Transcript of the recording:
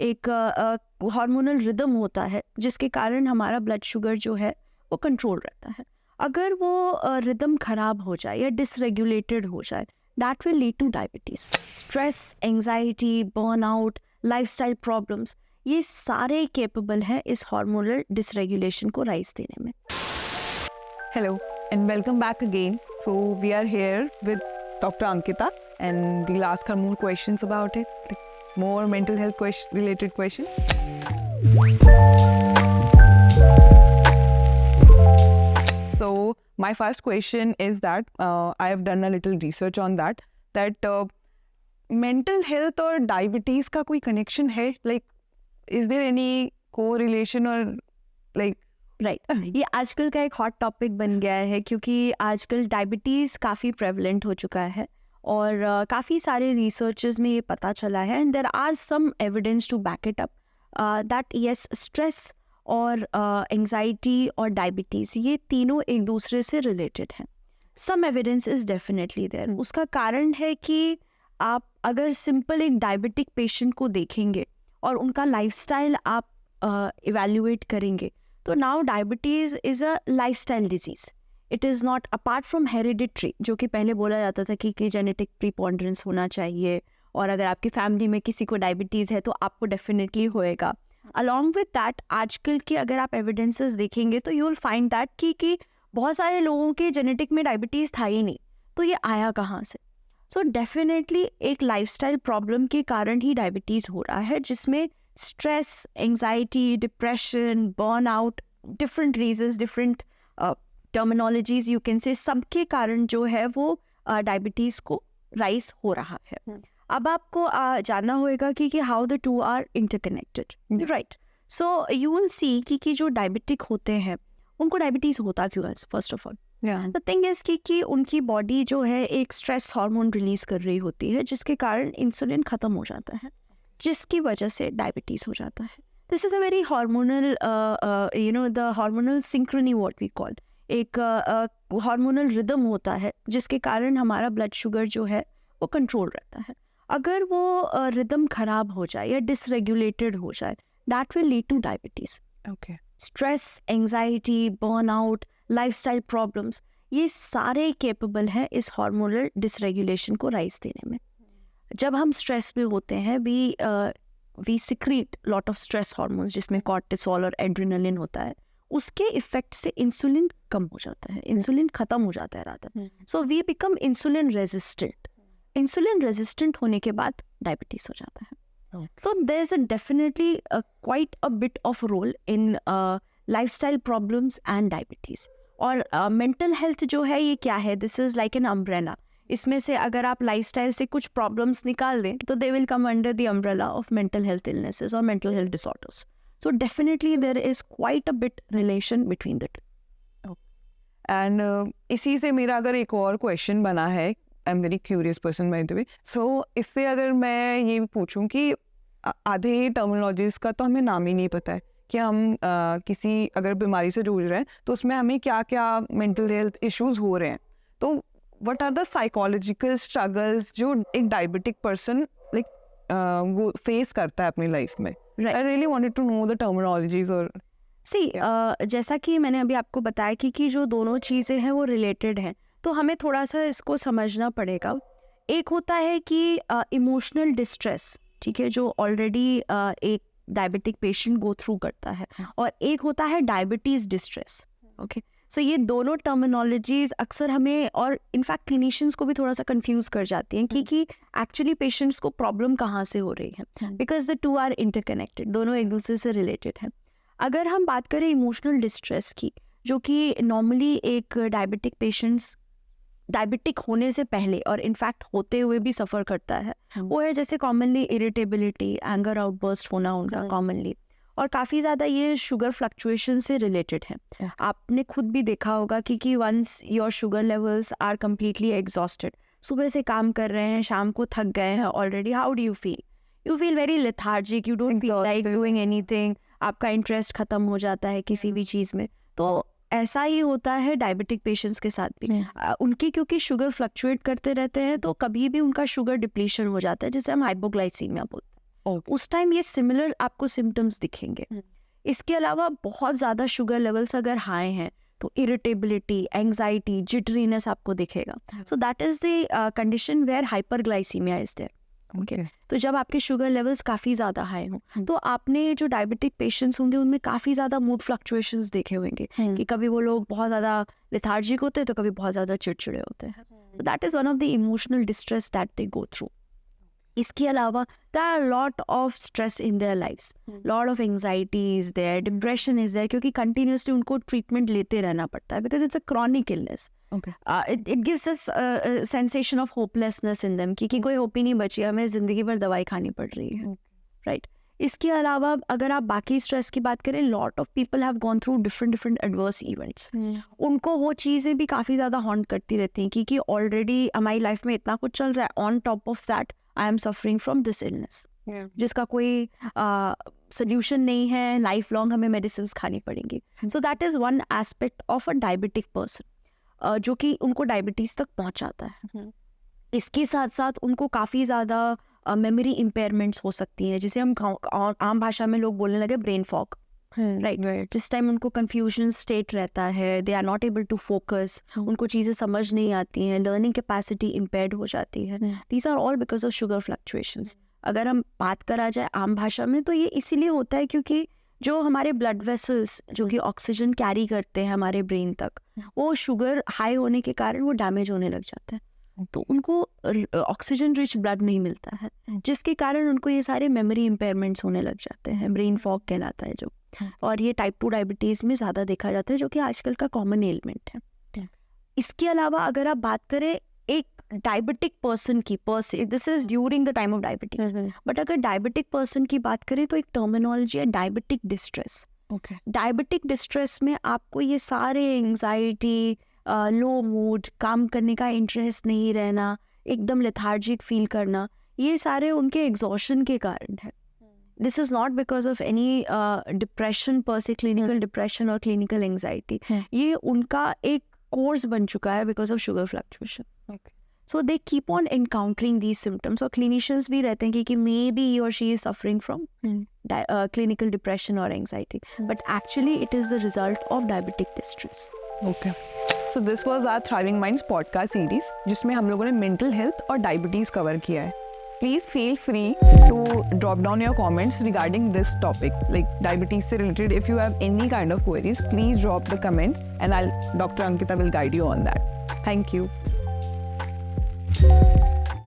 एक hormonal rhythm होता है जिसके कारण हमारा ब्लड शुगर जो है वो कंट्रोल रहता है। अगर वो रिदम खराब हो जाए या डिसरेगुलेटेड हो जाए, that will lead two diabetes. Stress, anxiety, burnout, lifestyle problems, ये सारे केपेबल हैं इस हार्मोनल डिसरेगुलेशन को राइज देने में। Hello and welcome back again. So we are here with Dr. Ankita and we'll ask her more questions about it, like more mental health related questions. So my first question is that I have done a little research on that mental health और diabetes का कोई connection है? Like is there any correlation or like right ये आजकल का एक hot topic बन गया है क्योंकि आजकल डायबिटीज़ काफ़ी प्रेवलेंट हो चुका है और काफ़ी सारे रिसर्चेस में ये पता चला है and there are some evidence to back it up that yes stress और एंजाइटी और डायबिटीज़ ये तीनों एक दूसरे से रिलेटेड हैं। Some evidence is definitely there. उसका कारण है कि आप अगर सिंपल एक डायबिटिक पेशेंट को देखेंगे और उनका लाइफस्टाइल आप इवैल्यूएट करेंगे तो now diabetes is a lifestyle disease. It is not apart from hereditary, जो कि पहले बोला जाता था कि जेनेटिक प्रीपोंडरेंस होना चाहिए और अगर आपकी फैमिली में किसी को डायबिटीज़ है तो आपको डेफिनेटली होएगा। अलॉन्ग विद दैट आजकल के अगर आप एविडेंसेस देखेंगे तो यू विल फाइंड दैट कि बहुत सारे लोगों के जेनेटिक में डायबिटीज़ था ही नहीं, तो ये आया कहाँ से? सो डेफिनेटली एक लाइफस्टाइल प्रॉब्लम के कारण ही डायबिटीज़ हो रहा है, जिसमें stress, anxiety, depression, burnout, different reasons, different terminologies you can say, सबके कारण जो है वो डायबिटीज़ को राइज हो रहा है। अब आपको जानना होगा कि how the two are interconnected, right? So you will see कि जो डायबिटिक होते हैं उनको डायबिटीज़ होता क्यों है? First of all the thing is कि उनकी बॉडी जो है एक स्ट्रेस हार्मोन रिलीज कर रही होती है जिसके कारण इंसुलिन ख़त्म हो जाता है, जिसकी वजह से डायबिटीज़ हो जाता है। This is a very hormonal the hormonal synchrony what we call, एक हार्मोनल रिदम होता है जिसके कारण हमारा ब्लड शुगर जो है वो कंट्रोल रहता है। अगर वो रिदम खराब हो जाए या डिसरेगुलेटेड हो जाए, that will lead two diabetes. okay. Stress, anxiety, burnout, lifestyle problems, ये सारे केपेबल हैं इस हार्मोनल डिसरेगुलेशन को राइज देने में। जब हम स्ट्रेस में होते हैं we secrete lot of stress hormones जिसमें कॉर्टिसोल और एड्रेनलिन होता है। उसके इफेक्ट से इंसुलिन कम हो जाता है, इंसुलिन खत्म हो जाता है rather, so we become insulin resistant. Insulin resistant होने के बाद डायबिटीज हो जाता है। So there is definitely quite a bit of role in lifestyle problems and diabetes. और मेंटल हेल्थ जो है ये क्या है? This is like an umbrella. इसमें से अगर आप लाइफस्टाइल से कुछ प्रॉब्लम्स निकाल दें तो they will come under the umbrella of mental health illnesses और mental health disorders. So definitely there is quite a bit relation between the two. And इसी से मेरा अगर एक और क्वेश्चन बना है, I am very curious person by the way, so इससे अगर मैं ये पूछूं कि आधे टर्मिनोलॉजीज का तो हमें नाम ही नहीं पता है कि हम किसी अगर बीमारी से जूझ रहे हैं तो उसमें हमें क्या क्या मेंटल हेल्थ इश्यूज हो रहे हैं, तो what are the psychological struggles जो एक diabetic person like वो face करता है अपनी लाइफ में? Right. I really wanted to know the terminologies और जैसा कि मैंने अभी आपको बताया कि जो दोनों चीज़ें हैं वो रिलेटेड हैं, तो हमें थोड़ा सा इसको समझना पड़ेगा। एक होता है कि इमोशनल डिस्ट्रेस, ठीक है, जो ऑलरेडी एक डायबिटिक पेशेंट गो थ्रू करता है, और एक होता है डायबिटीज़ डिस्ट्रेस। ओके, सो ये दोनों टर्मिनोलॉजीज अक्सर हमें और इनफैक्ट क्लिनिशियंस को भी थोड़ा सा कंफ्यूज कर जाती हैं कि एक्चुअली पेशेंट्स को प्रॉब्लम कहाँ से हो रही है, because the two are interconnected, दोनों एक दूसरे से रिलेटेड हैं। अगर हम बात करें इमोशनल डिस्ट्रेस की, जो कि नॉर्मली एक डायबिटिक पेशेंट्स डायबिटिक होने से पहले और इनफैक्ट होते हुए भी सफ़र करता है, वो है जैसे कॉमनली इरिटेबिलिटी, एंगर आउटबर्स्ट होना उनका कॉमनली, और काफ़ी ज़्यादा ये शुगर फ्लक्चुएशन से रिलेटेड है। आपने खुद भी देखा होगा कि once your sugar levels are completely exhausted, सुबह से काम कर रहे हैं, शाम को थक गए हैं already, how do you feel? You feel very lethargic, you don't feel like doing anything, आपका इंटरेस्ट ख़त्म हो जाता है किसी भी चीज़ में। तो ऐसा ही होता है डायबिटिक पेशेंट्स के साथ भी। उनकी क्योंकि शुगर फ्लक्चुएट करते रहते हैं तो कभी भी उनका शुगर डिप्लीशन हो जाता है, जिसे हम हाइपोग्लाइसीमिया बोलते हैं। उस टाइम ये सिमिलर आपको सिम्टम्स दिखेंगे। इसके अलावा बहुत ज़्यादा शुगर लेवल्स अगर हाई हैं तो इरिटेबिलिटी, एंग्जाइटी, जिटरीनेस आपको दिखेगा। So that is the condition where hyperglycaemia is there. Okay, तो जब आपके शुगर लेवल्स काफ़ी ज़्यादा हाई हों तो आपने जो डायबिटिक पेशेंट्स होंगे उनमें काफ़ी ज़्यादा मूड फ्लक्चुएशंस देखे होंगे कि कभी वो लोग बहुत ज़्यादा लेथार्जिक होते हैं तो कभी बहुत ज़्यादा चिड़चिड़े होते हैं। That is one of the emotional distress that they go through. इसके अलावा there are lot of stress in their life's, lot of anxiety is there, depression is there, क्योंकि कंटिन्यूसली उनको ट्रीटमेंट लेते रहना पड़ता है because it's a chronic illness. It gives us sensation of hopelessness in them कि कोई hope ही नहीं बची, हमें ज़िंदगी भर दवाई खानी पड़ रही है, राइट। इसके अलावा अगर आप बाकी स्ट्रेस की बात करें, lot of people have gone through different adverse events. उनको वो चीज़ें भी काफ़ी ज़्यादा हॉन्ट करती रहती हैं कि ऑलरेडी हमारी लाइफ में इतना कुछ चल रहा है, on top of that I am suffering from this illness जिसका कोई सोल्यूशन नहीं है, लाइफ लॉन्ग हमें मेडिसिन खानी पड़ेंगी। सो that is one aspect of a diabetic person जो कि उनको डायबिटीज़ तक पहुंचाता है। इसके साथ साथ उनको काफ़ी ज़्यादा मेमोरी इम्पेयरमेंट्स हो सकती हैं, जिसे हम आम भाषा में लोग बोलने लगे ब्रेन फॉग, राइट। जिस टाइम उनको कंफ्यूजन स्टेट रहता है, they are not able to focus, उनको चीज़ें समझ नहीं आती हैं, लर्निंग कैपेसिटी इम्पेयर्ड हो जाती है। These are all because of sugar fluctuations. अगर हम बात करा जाए आम भाषा में तो ये इसीलिए होता है क्योंकि जो हमारे ब्लड वेसल्स जो कि ऑक्सीजन कैरी करते हैं हमारे ब्रेन तक, वो शुगर हाई होने के कारण वो डैमेज होने लग जाते हैं, तो उनको ऑक्सीजन रिच ब्लड नहीं मिलता है, जिसके कारण उनको ये सारे मेमोरी इम्पेयरमेंट्स होने लग जाते हैं, ब्रेन फॉग कहलाता है जो। और ये टाइप 2 डायबिटीज़ में ज़्यादा देखा जाता है जो कि आजकल का कॉमन एलिमेंट है। इसके अलावा अगर आप बात करें एक डायबिटिक पर्सन की this is during the time of diabetes, but अगर डायबिटिक पर्सन की बात करें तो एक टर्मिनोलॉजी है डायबिटिक डिस्ट्रेस। डायबिटिक डिस्ट्रेस में आपको ये सारे एंग्जाइटी, लो मूड, काम करने का इंटरेस्ट नहीं रहना, एकदम लेथार्जिक फील करना, ये सारे उनके एग्जॉशन के कारण है। This is not because of any depression per se, clinical depression और क्लिनिकल एंग्जाइटी, ये उनका एक कोर्स बन चुका है because of sugar fluctuation. So they keep on encountering these symptoms, और क्लिनिशियंस भी रहते हैं कि मे बी ही और she is suffering from clinical depression और anxiety, but actually it is the result of diabetic distress. Okay, so this was our thriving minds podcast series, जिसमें हम लोगों ने मेंटल हेल्थ और डायबिटीज़ कवर किया है। Please feel free to drop down your comments regarding this topic, like diabetes se related. If you have any kind of queries, please drop the comments and Dr. Ankita will guide you on that. Thank you.